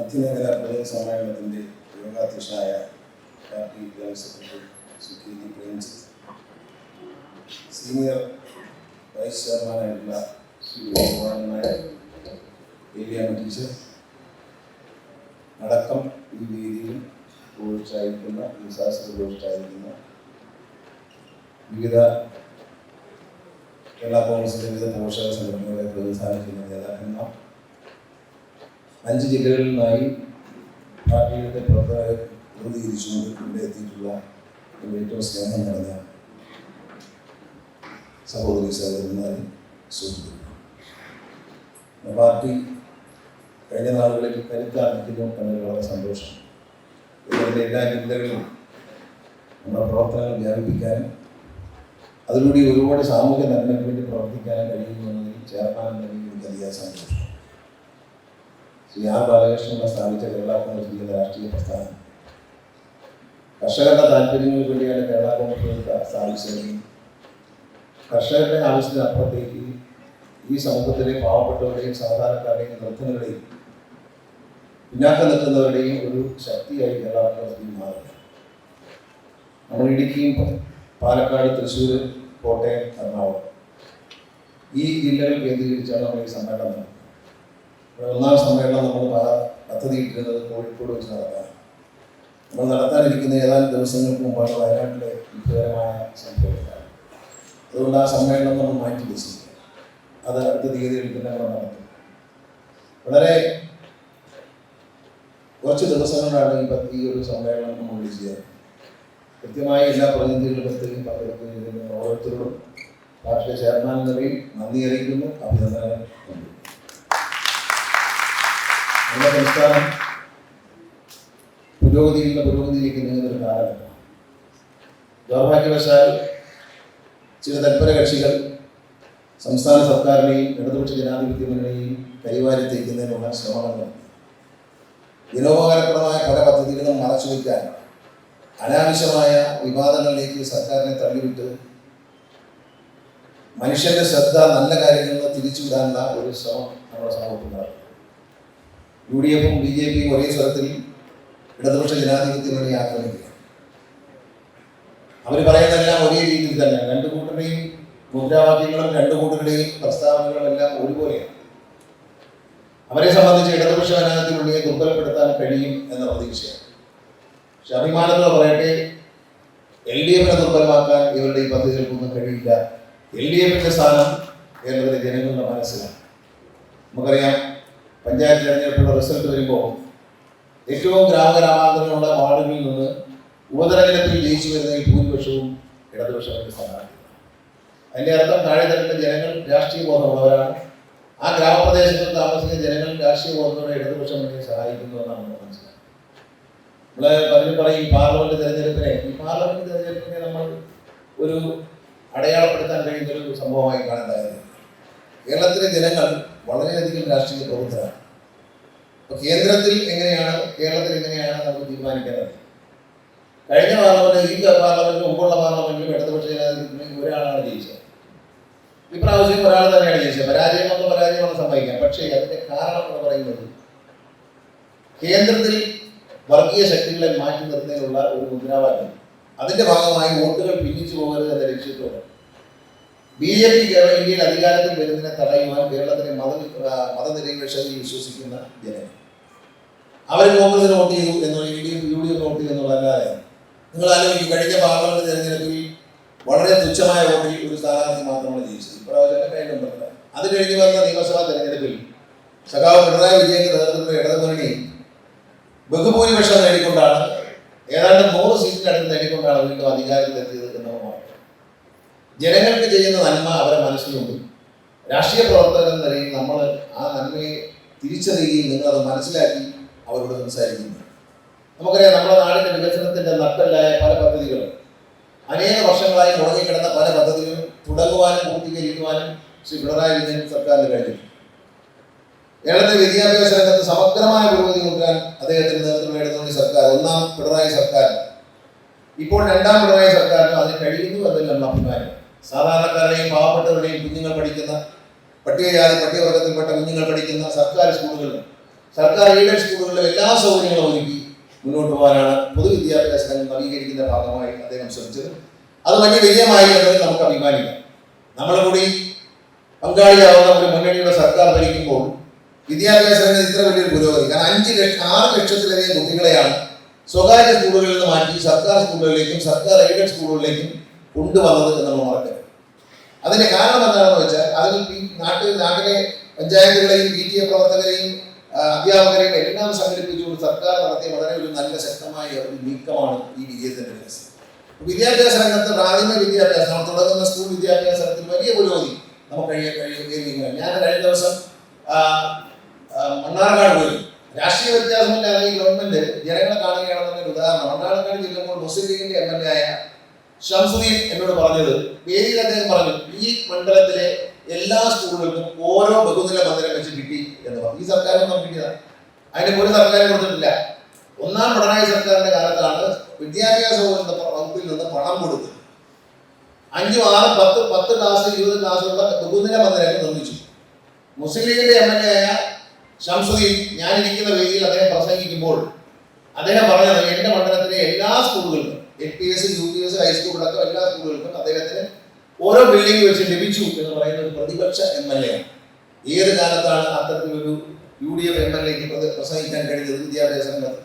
മധ്യമേഖലാ പ്രതിനിധി സമ്മേളനത്തിൻ്റെ യോഗാധ്യക്ഷനായ party general secretary Shri K T Premjith, senior vice ചെയർമാനായിട്ടുള്ള ശ്രീ നായർ, ഏലിയാമ്മ ടീച്ചർ അടക്കം ഈ വേദിയിൽ ഉപയോഗിച്ചായിരിക്കുന്ന ഈ ശാസ്ത്ര ഉപയോഗിച്ചായിരിക്കുന്ന വിവിധ കേരള കോൺഗ്രസിൻ്റെ വിവിധ പോഷക സംഘടനകളെ പ്രതിനിധാനിക്കുന്ന നേതാക്കന്മാർ, 5 ജില്ലകളിൽ നിന്നായി പാർട്ടിയുടെ പ്രവർത്തകരെ പ്രതികരിച്ചുകൊണ്ട് ഇവിടെ എത്തിയിട്ടുള്ള ഏറ്റവും സ്നേഹം നിറഞ്ഞ സഹോദരി സഹോദരന്മാരെ, സുഹൃത്തുക്കൾ, പാർട്ടി കഴിഞ്ഞ നാളുകളിൽ കരുത്താർജിക്കുന്നു എന്നതിൽ വളരെ സന്തോഷം. ഇതിൻ്റെ എല്ലാ ജില്ലകളിലും നമ്മുടെ പ്രവർത്തനങ്ങൾ വ്യാപിപ്പിക്കാനും അതിലൂടെ ഒരുപാട് സാമൂഹ്യ നന്മയ്ക്ക് വേണ്ടി പ്രവർത്തിക്കാനും കഴിയുന്നു എന്നതിൽ ചെയർമാൻ എനിക്ക് അധികം സന്തോഷം. ശ്രീ ആർ ബാലകൃഷ്ണൻ സ്ഥാപിച്ച കേരള കോൺഗ്രസ് ചെയ്യുന്ന രാഷ്ട്രീയ പ്രസ്ഥാനം കർഷകരുടെ താല്പര്യങ്ങൾക്ക് വേണ്ടിയാണ് കേരള കോൺഗ്രസ് സ്ഥാപിച്ചതെങ്കിൽ കർഷകരുടെ ആവശ്യത്തിനപ്പുറത്തേക്ക് ഈ സമൂഹത്തിലെ പാവപ്പെട്ടവരുടെയും സാധാരണക്കാരുടെയും നിർദ്ധനരുടെയും പിന്നാക്കം നിൽക്കുന്നവരുടെയും ഒരു ശക്തിയായി കേരള കോൺഗ്രസ് മാറുക. നമ്മൾ ഇടുക്കിയും പാലക്കാട്, തൃശ്ശൂർ, കോട്ടയം, എറണാകുളം ഈ ജില്ലകൾ കേന്ദ്രീകരിച്ചാണ് നമ്മൾ ഈ സമ്മേളനം നടത്തുന്നത്. ഒന്നാം സമ്മേളനം നമ്മൾ പദ്ധതി ഇട്ടിരുന്നത് കോഴിക്കോട് വെച്ച് നടത്താൻ. നമ്മൾ നടത്താനിരിക്കുന്ന ഏതാനും ദിവസങ്ങൾക്ക് മുമ്പാണ് വയനാട്ടിലെ വിപുലമായ സംഭവങ്ങൾ. അതുകൊണ്ട് ആ സമ്മേളനം നമ്മൾ മാറ്റി വെച്ചിരിക്കുക. അത് അടുത്ത തീയതികളിൽ തന്നെ നമ്മൾ നടത്തും. വളരെ കുറച്ച് ദിവസങ്ങളാണ് ഈ ഒരു സമ്മേളനം നമ്മൾ വിളിച്ചത്. കൃത്യമായി എല്ലാ പ്രതിനിധികളുടെയും പങ്കെടുക്കുന്നതിന് ഓരോരുത്തരോടും രാഷ്ട്രീയ ചെയർമാൻ നിലയിൽ നന്ദി അറിയിക്കുന്നു, അഭിനന്ദനങ്ങൾ. നമ്മുടെ സംസ്ഥാനം പുരോഗതിയിലേക്ക് നീങ്ങുന്നൊരു കാലഘട്ടമാണ്. ദൗർഭാഗ്യവശാൽ ചില തൽപര കക്ഷികൾ സംസ്ഥാന സർക്കാരിനെയും ഇടതുപക്ഷ ജനാധിപത്യ മുന്നണിയെയും കരിവാരി തേക്കുന്നതിനുള്ള ശ്രമങ്ങൾ, വിനോദകരപ്രദമായ പല പദ്ധതികളും മറച്ചുവെക്കാൻ അനാവശ്യമായ വിവാദങ്ങളിലേക്ക് സർക്കാരിനെ തള്ളിവിട്ട് മനുഷ്യന്റെ ശ്രദ്ധ നല്ല കാര്യങ്ങളിൽ തിരിച്ചുവിടാനുള്ള ഒരു ശ്രമം നമ്മുടെ സമൂഹത്തിലുണ്ടാകും. UDF-ഉം BJP-യും ഒരേ സ്വരത്തിൽ ഇടതുപക്ഷ ജനാധിപത്യ മുന്നണി ആക്രമിക്കുക. അവർ പറയുന്നതെല്ലാം ഒരേ രീതിയിൽ തന്നെ, രണ്ടു കൂട്ടരുടെയും മുദ്രാവാക്യങ്ങളും രണ്ടു കൂട്ടരുടെയും പ്രസ്താവനകളും എല്ലാം ഒരുപോലെയാണ്. അവരെ സംബന്ധിച്ച് ഇടതുപക്ഷ ജനാധിപത്യ മുന്നണിയെ ദുർബലപ്പെടുത്താൻ കഴിയും എന്ന പ്രതീക്ഷയാണ്. പക്ഷെ അഭിമാനത്തോടെ പറയട്ടെ, LDF-നെ ദുർബലമാക്കാൻ ഇവരുടെ ഈ പദ്ധതികൾക്കൊന്നും കഴിയില്ല. LDF-ന്റെ സ്ഥാനം കേരളത്തിലെ ജനങ്ങളുടെ മനസ്സിലാണ്. നമുക്കറിയാം, പഞ്ചായത്ത് തെരഞ്ഞെടുപ്പുള്ള റിസൾട്ട് വരുമ്പോൾ ഏറ്റവും ഗ്രാമഗ്രാമാന്തരങ്ങളുള്ള വാർഡുകളിൽ നിന്ന് ഉപതെരഞ്ഞെടുപ്പിൽ ജയിച്ചു വരുന്നതിൽ ഭൂരിപക്ഷവും ഇടതുപക്ഷത്തിന്റെ സ്ഥാനാർത്ഥികളാണ്. അതിൻ്റെ അർത്ഥം താഴെത്തട്ടിലെ ജനങ്ങൾ രാഷ്ട്രീയ ബോധമുള്ളവരാണ്. ആ ഗ്രാമപ്രദേശങ്ങളിൽ താമസിക്കുന്ന ജനങ്ങൾ രാഷ്ട്രീയ ബോധത്തോടെ ഇടതുപക്ഷ മുന്നണിയെ സഹായിക്കുന്നു എന്നാണ് നമ്മൾ മനസ്സിലാക്കുന്നത്. നമ്മളെ പലരും പറയും ഈ പാർലമെന്റ് തെരഞ്ഞെടുപ്പിനെ നമ്മൾ ഒരു അടയാളപ്പെടുത്താൻ കഴിയുന്നൊരു സംഭവമായി കാണേണ്ടതായിരുന്നു. കേരളത്തിലെ ജനങ്ങൾ വളരെയധികം രാഷ്ട്രീയ പ്രബുദ്ധരാണ്. അപ്പോൾ കേന്ദ്രത്തിൽ എങ്ങനെയാണ്, കേരളത്തിൽ എങ്ങനെയാണ് നമുക്ക് തീരുമാനിക്കേണ്ടത്. കഴിഞ്ഞ പാർലമെന്റ്, ഈ പാർലമെന്റിന് മുമ്പുള്ള പാർലമെന്റിലും ഇടതുപക്ഷ ജനാധിപത്യത്തിൽ ഒരാളാണ് ജയിച്ചത്. ഇപ്രാവശ്യം ഒരാൾ തന്നെയാണ് ജയിച്ചത്. പരാജയമെന്ന് സമ്മതിക്കാം. പക്ഷേ അതിന്റെ കാരണം എന്ന് പറയുന്നത് കേന്ദ്രത്തിൽ വർഗീയ ശക്തികളെ മാറ്റി നിർത്തുന്നതിനുള്ള ഒരു മുദ്രാവാക്യം, അതിന്റെ ഭാഗമായി വോട്ടുകൾ ഭിന്നിച്ചു പോകരുത് എന്ന ലക്ഷ്യത്തോടെ BJP ഇന്ത്യയിൽ അധികാരത്തിൽ വരുന്നതിനെ തടയുവാൻ കേരളത്തിലെ മതനിരപേക്ഷതയിൽ വിശ്വസിക്കുന്ന ജനങ്ങൾ അവർ കോൺഗ്രസിന് വോട്ട് ചെയ്തു എന്നുള്ള UDF വോട്ട് ചെയ്തു എന്നുള്ളതല്ലാതെ, നിങ്ങൾ ആലോചിക്കും, കഴിഞ്ഞ പാർലമെന്റ് തെരഞ്ഞെടുപ്പിൽ വളരെ തുച്ഛമായ വോട്ടിൽ ഒരു സ്ഥാനാർത്ഥി മാത്രമാണ് ജയിച്ചത്. ഇപ്രാവശ്യം കഴിഞ്ഞിട്ടുണ്ടല്ല. അത് കഴിഞ്ഞ് വന്ന നിയമസഭാ തെരഞ്ഞെടുപ്പിൽ സഖാവ് പിണറായി വിജയന്റെ നേതൃത്വത്തിലുള്ള ഇടതുമുന്നണി ബഹുഭൂരിപക്ഷം നേടിക്കൊണ്ടാണ്, ഏതാണ്ട് 100 സീറ്റിനടുത്ത് നേടിക്കൊണ്ടാണ് വീണ്ടും അധികാരത്തിലെത്തിയത് എന്നതാണ്. ജനങ്ങൾക്ക് ചെയ്യുന്ന നന്മ അവരെ മനസ്സിലുണ്ട്. രാഷ്ട്രീയ പ്രവർത്തകർ എന്ന നിലയിൽ നമ്മൾ ആ നന്മയെ തിരിച്ചറിയുകയും നിങ്ങളത് മനസ്സിലാക്കി അവരോട് സംസാരിക്കുന്നു. നമുക്കറിയാം, നമ്മുടെ നാടിൻ്റെ വികസനത്തിൻ്റെ നട്ടെല്ലായ പല പദ്ധതികളും, അനേക വർഷങ്ങളായി മുടങ്ങിക്കിടന്ന പല പദ്ധതികളും തുടങ്ങുവാനും പൂർത്തീകരിക്കുവാനും ശ്രീ പിണറായി വിജയൻ സർക്കാരിന് കഴിഞ്ഞു. കേരളത്തിലെ വിദ്യാഭ്യാസ രംഗത്ത് സമഗ്രമായ പുരോഗതി കൊണ്ടുവരാൻ അദ്ദേഹത്തിന്റെ നേതൃത്വം എടുത്തുകൊണ്ട് സർക്കാർ, ഒന്നാം പിണറായി സർക്കാർ, ഇപ്പോൾ രണ്ടാം പിണറായി സർക്കാരിനും അതിന് കഴിയുന്നു എന്നതിൽ നമ്മൾ അഭിമാനം. സാധാരണക്കാരുടെയും പാവപ്പെട്ടവരുടെയും കുഞ്ഞുങ്ങൾ പഠിക്കുന്ന, പട്ടികജാതി പട്ടികവർഗത്തിൽപ്പെട്ട കുഞ്ഞുങ്ങൾ പഠിക്കുന്ന സർക്കാർ സ്കൂളുകളിൽ സർക്കാർ എയ്ഡഡ് സ്കൂളുകളിലെ എല്ലാ സൗകര്യങ്ങളും ഒരുക്കി മുന്നോട്ട് പോകാനാണ് പൊതുവിദ്യാഭ്യാസ രംഗം നവീകരിക്കുന്ന ഭാഗമായി അദ്ദേഹം ശ്രമിച്ചത്. അത് വലിയ വിജയമായി എന്നതിൽ നമുക്ക് അഭിമാനിക്കാം. നമ്മൾ കൂടി പങ്കാളിയാവുന്ന ഒരു മുന്നണിയുടെ സർക്കാർ ഭരിക്കുമ്പോൾ വിദ്യാഭ്യാസ രംഗത്ത് ഇത്ര വലിയൊരു പുരോഗതി. കാരണം 6 ലക്ഷത്തിലധികം കുട്ടികളെയാണ് സ്വകാര്യ സ്കൂളുകളിൽ നിന്ന് മാറ്റി സർക്കാർ സ്കൂളുകളിലേക്കും സർക്കാർ എയ്ഡഡ് സ്കൂളുകളിലേക്കും കൊണ്ടുവന്നത് എന്ന് നമ്മൾ മറക്കരുത്. അതിന്റെ കാരണം എന്താണെന്ന് വെച്ചാൽ അതിൽ നാട്ടിലെ പഞ്ചായത്തുകളെയും PTA പ്രവർത്തകരെയും അധ്യാപകരെയും എല്ലാം സംഘടിപ്പിച്ചുകൊണ്ട് സർക്കാർ നടത്തിയ വളരെ ഒരു നല്ല ശക്തമായ ഒരു നീക്കമാണ് ഈ വിജയത്തിന്റെ രഹസ്യം. വിദ്യാഭ്യാസ രംഗത്ത് പ്രാഥമിക വിദ്യാഭ്യാസം നമ്മൾ തുടങ്ങുന്ന സ്കൂൾ വിദ്യാഭ്യാസത്തിൽ വലിയ പുരോഗതി നമുക്ക് കഴിയുക. ഞാൻ കഴിഞ്ഞ ദിവസം മണ്ണാർക്കാട് പോയി. രാഷ്ട്രീയ വ്യത്യാസമില്ലാതെ ഈ ഗവൺമെന്റ് ജനങ്ങളെ കാണുകയാണെന്നൊരു ഉദാഹരണം. മണ്ണാർക്കാട് ചെല്ലുമ്പോൾ മുസ്ലിം ലീഗിന്റെ MLA ആയ ഷംസുദ്ദീൻ എന്നോട് പറഞ്ഞത്, വേദിയിൽ അദ്ദേഹം പറഞ്ഞു, ഈ മണ്ഡലത്തിലെ എല്ലാ സ്കൂളുകൾക്കും ഓരോ ബഹുനില മന്ദിരം വെച്ച് കിട്ടി എന്ന് പറഞ്ഞു. ഈ സർക്കാരൊന്നും കിട്ടിയതാണ്. അതിന് ഒരു സർക്കാരും കൊടുത്തിട്ടില്ല. 1ാം പിണറായി സർക്കാരിന്റെ കാലത്താണ് വിദ്യാഭ്യാസ വകുപ്പിൽ നിന്ന് പണം കൊടുത്ത് 5, 6, 10 ക്ലാസ് 20 ക്ലാസ്സുള്ള ബഹുനില മന്ദിരങ്ങൾ നിർമ്മിച്ചു. മുസ്ലിം ലീഗിന്റെ MLA ആയ ഷംസുദ്ദീൻ ഞാനിരിക്കുന്ന വേദിയിൽ അദ്ദേഹം പ്രസംഗിക്കുമ്പോൾ അദ്ദേഹം പറഞ്ഞത്, എന്റെ മണ്ഡലത്തിലെ എല്ലാ സ്കൂളുകൾക്കും LPS, UPS, ഹൈസ്കൂളിലൊക്കെ എല്ലാ സ്കൂളുകൾക്കും അദ്ദേഹത്തിന് ഓരോ ബിൽഡിംഗ് വെച്ച് ലഭിച്ചു എന്ന് പറയുന്ന ഒരു പ്രതിപക്ഷ MLA ആണ്. ഏത് കാലത്താണ് അത്തരത്തിലൊരു UDF MLAക്ക് പ്രസംഗിക്കാൻ കഴിഞ്ഞത്? വിദ്യാഭ്യാസ രംഗത്ത്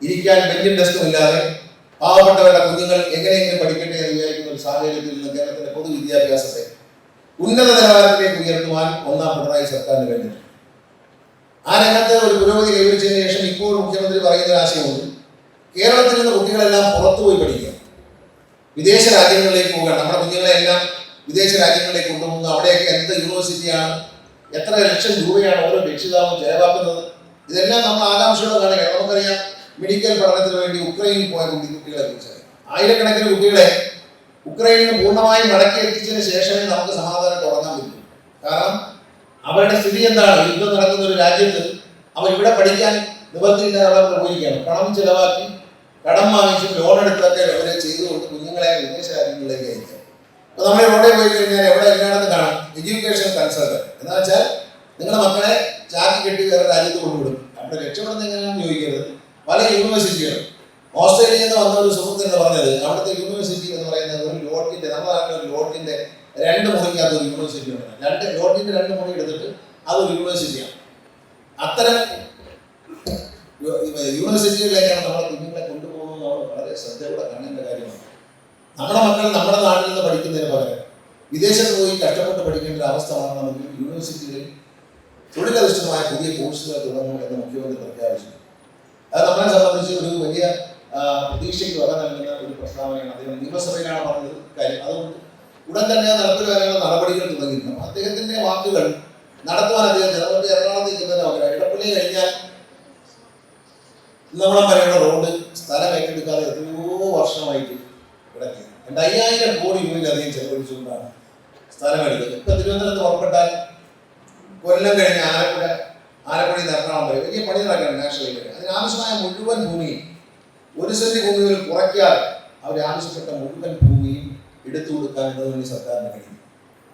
ഇരിക്കാൻ ബെഞ്ചും ഡെസ്കും ഇല്ലാതെ പാവപ്പെട്ടവരുടെ കുഞ്ഞുങ്ങൾ എങ്ങനെയെങ്കിലും പഠിക്കട്ടെ എന്ന് വിചാരിക്കുന്ന ഒരു സാഹചര്യത്തിൽ നിന്ന് കേരളത്തിന്റെ പൊതുവിദ്യാഭ്യാസത്തെ ഉന്നത നിലവാരത്തിലേക്ക് ഉയർത്തുവാൻ 1ാം പിണറായി സർക്കാരിന് കഴിഞ്ഞിട്ടുണ്ട്. ആ രംഗത്ത് ഒരു പുരോഗതി കൈവരിച്ചതിന് ശേഷം ഇപ്പോൾ മുഖ്യമന്ത്രി പറയുന്ന ആശയമുണ്ട്, കേരളത്തിൽ നിന്ന് കുട്ടികളെല്ലാം പുറത്തുപോയി പഠിക്കുക, വിദേശ രാജ്യങ്ങളിലേക്ക് പോവുക. നമ്മുടെ കുഞ്ഞുങ്ങളെല്ലാം വിദേശ രാജ്യങ്ങളിലേക്ക് കൊണ്ടുപോകുന്നു. അവിടെയൊക്കെ എന്ത് യൂണിവേഴ്സിറ്റിയാണ്, എത്ര ലക്ഷം രൂപയാണ് ഓരോ രക്ഷിതാവും ചെലവാക്കുന്നത്. ഇതെല്ലാം നമ്മൾ ആകാംക്ഷയോടെ കാണുകയാണ്. നമുക്കറിയാം, മെഡിക്കൽ പഠനത്തിന് വേണ്ടി ഉക്രൈനിൽ പോയ കുട്ടികളെ കുറിച്ച് ആയിരക്കണക്കിന് കുട്ടികളെ ഉക്രൈനിൽ പൂർണ്ണമായും മടക്കി എത്തിച്ചതിന് ശേഷമേ നമുക്ക് സമാധാനം തുടങ്ങാൻ പറ്റൂ. കാരണം അവരുടെ സ്ഥിതി എന്താണ്? യുദ്ധം നടക്കുന്ന ഒരു രാജ്യത്ത് അവർ ഇവിടെ പഠിക്കാൻ നിവർത്തിയില്ലാതെ പോയിരിക്കുകയാണ്. പണം ചിലവാക്കി, കടം വാങ്ങിച്ചും ലോൺ എടുത്തൊക്കെ അവരെ ചെയ്തുകൊണ്ട് കുഞ്ഞുങ്ങളെ വിദേശ രാജ്യങ്ങളിലേക്ക് അയക്കാം. അപ്പോൾ നമ്മൾ ഇവിടെ പോയി കഴിഞ്ഞാൽ എവിടെ എല്ലായിടത്തും കാണാം എഡ്യൂക്കേഷൻ കൺസൾട്ടന്റ്. എന്ന് വെച്ചാൽ നിങ്ങളുടെ മക്കളെ ചാക്കി കെട്ടി വേറെ രാജ്യത്ത് കൊണ്ടുവിടും. അവിടെ രക്ഷപ്പെടുന്ന എങ്ങനെയാണെന്ന് ചോദിക്കരുത്. പല യൂണിവേഴ്സിറ്റികളും ഓസ്ട്രേലിയയിൽ നിന്ന് വന്ന ഒരു സുഹൃത്ത് എന്ന് പറഞ്ഞത്, അവിടുത്തെ യൂണിവേഴ്സിറ്റി എന്ന് പറയുന്നത് ഒരു ലോട്ടിന്റെ, നമ്മുടെ നാട്ടിലെ ഒരു ലോട്ടിന്റെ 2 മുറിക്കകത്ത് ഒരു യൂണിവേഴ്സിറ്റി ഉണ്ട്. ലോട്ടിന്റെ 2 മുറി എടുത്തിട്ട് അതൊരു യൂണിവേഴ്സിറ്റിയാണ്. അത്തരം യൂണിവേഴ്സിറ്റികളിലേക്കാണ് നമ്മുടെ കുഞ്ഞുങ്ങളെ കൊണ്ടുപോകുന്നത്. നമ്മൾ വളരെ ശ്രദ്ധയോടെ കാണേണ്ട കാര്യമാണ്. നമ്മുടെ മക്കൾ നമ്മുടെ നാട്ടിൽ നിന്ന് പഠിക്കുന്നതിന് പകരം വിദേശത്ത് പോയി കഷ്ടപ്പെട്ട് പഠിക്കേണ്ട ഒരു അവസ്ഥ മാറണമെങ്കിൽ യൂണിവേഴ്സിറ്റികളിൽ തൊഴിലധിഷ്ഠിതമായ പുതിയ കോഴ്സുകൾ തുടങ്ങും എന്ന് മുഖ്യമന്ത്രി പ്രഖ്യാപിച്ചു. അത് നമ്മളെ സംബന്ധിച്ച് ഒരു വലിയ പ്രതീക്ഷയ്ക്ക് വക നൽകുന്ന ഒരു പ്രസ്താവനയാണ്. അദ്ദേഹം നിയമസഭയിലാണ് പറഞ്ഞത് കാര്യം. അതുകൊണ്ട് ഉടൻ തന്നെ നടപ്പിൽ വരാനുള്ള നടപടികൾ തുടങ്ങിയിരുന്നു. അദ്ദേഹത്തിന്റെ വാക്കുകൾ നടത്തുവാൻ അദ്ദേഹം ജനങ്ങളുടെ എറണാകുളത്തേക്ക് ഇന്നലെ ഇടപ്പള്ളി കഴിഞ്ഞാൽ നമ്മളെ വരെയുള്ള റോഡ് സ്ഥലം ഏറ്റെടുക്കാതെ എത്രയോ വർഷമായിട്ട് കിടക്കുക. 5000 കോടി രൂപയിലധികം ചെലവഴിച്ചുകൊണ്ടാണ് സ്ഥലം എടുത്തത്. ഇപ്പൊ തിരുവനന്തപുരത്ത് പുറപ്പെട്ടാൽ കൊല്ലം കഴിഞ്ഞ് ആലപ്പുഴയിൽ നിന്ന് എറണാകുളം വരെ വലിയ പണി നടക്കുകയാണ് നാഷണൽ ഹൈവേ. അതിനാവശ്യമായ മുഴുവൻ ഭൂമിയും 1 സെന്റ് ഭൂമിയിൽ കുറയ്ക്കാതെ അവർ ആവശ്യപ്പെട്ട മുഴുവൻ ഭൂമിയും എടുത്തു കൊടുക്കാൻ എന്നതിന് സർക്കാരിന് കഴിയും.